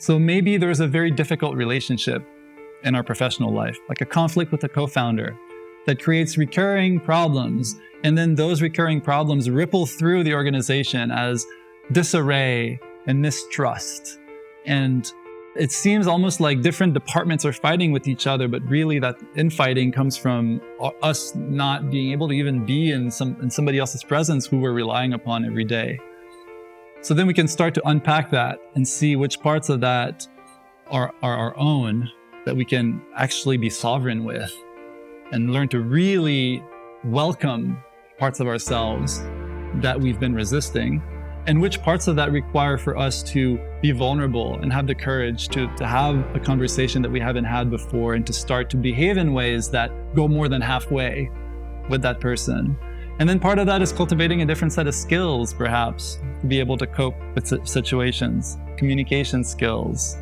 So maybe there's a very difficult relationship in our professional life, like a conflict with a co-founder that creates recurring problems. And then those recurring problems ripple through the organization as disarray and mistrust. And it seems almost like different departments are fighting with each other, but really that infighting comes from us not being able to even be in somebody else's presence who we're relying upon every day. So then we can start to unpack that and see which parts of that are our own, that we can actually be sovereign with, and learn to really welcome parts of ourselves that we've been resisting, and which parts of that require for us to be vulnerable and have the courage to have a conversation that we haven't had before, and to start to behave in ways that go more than halfway with that person. And then part of that is cultivating a different set of skills, perhaps, to be able to cope with situations, communication skills.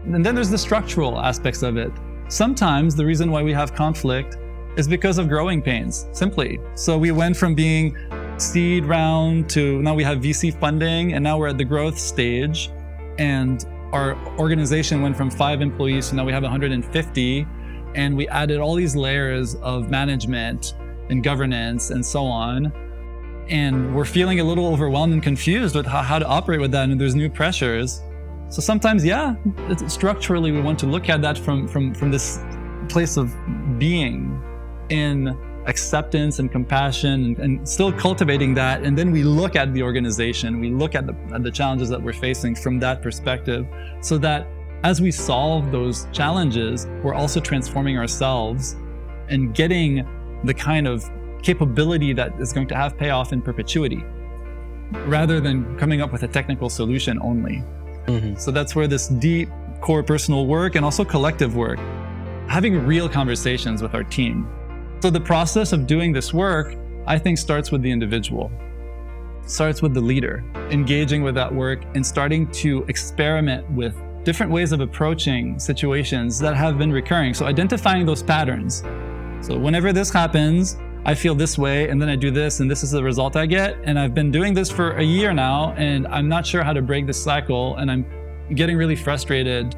And then there's the structural aspects of it. Sometimes the reason why we have conflict is because of growing pains, simply. So we went from being seed round to now we have VC funding, and now we're at the growth stage. And our organization went from 5 employees to now we have 150. And we added all these layers of management and governance and so on. And we're feeling a little overwhelmed and confused with how to operate with that, and there's new pressures. So sometimes, structurally we want to look at that from this place of being in acceptance and compassion, and still cultivating that. And then we look at the organization, we look at the challenges that we're facing from that perspective, so that as we solve those challenges, we're also transforming ourselves and getting the kind of capability that is going to have payoff in perpetuity, rather than coming up with a technical solution only. Mm-hmm. So that's where this deep core personal work and also collective work, having real conversations with our team. So the process of doing this work, I think, starts with the individual, starts with the leader, engaging with that work and starting to experiment with different ways of approaching situations that have been recurring. So identifying those patterns. So whenever this happens, I feel this way, and then I do this, and this is the result I get. And I've been doing this for a year now, and I'm not sure how to break this cycle, and I'm getting really frustrated,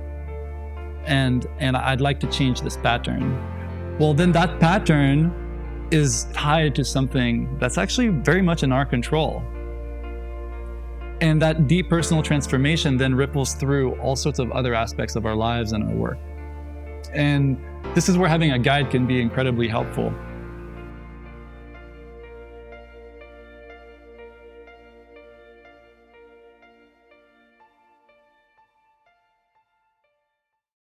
and I'd like to change this pattern. Well, then that pattern is tied to something that's actually very much in our control. And that deep personal transformation then ripples through all sorts of other aspects of our lives and our work. And this is where having a guide can be incredibly helpful.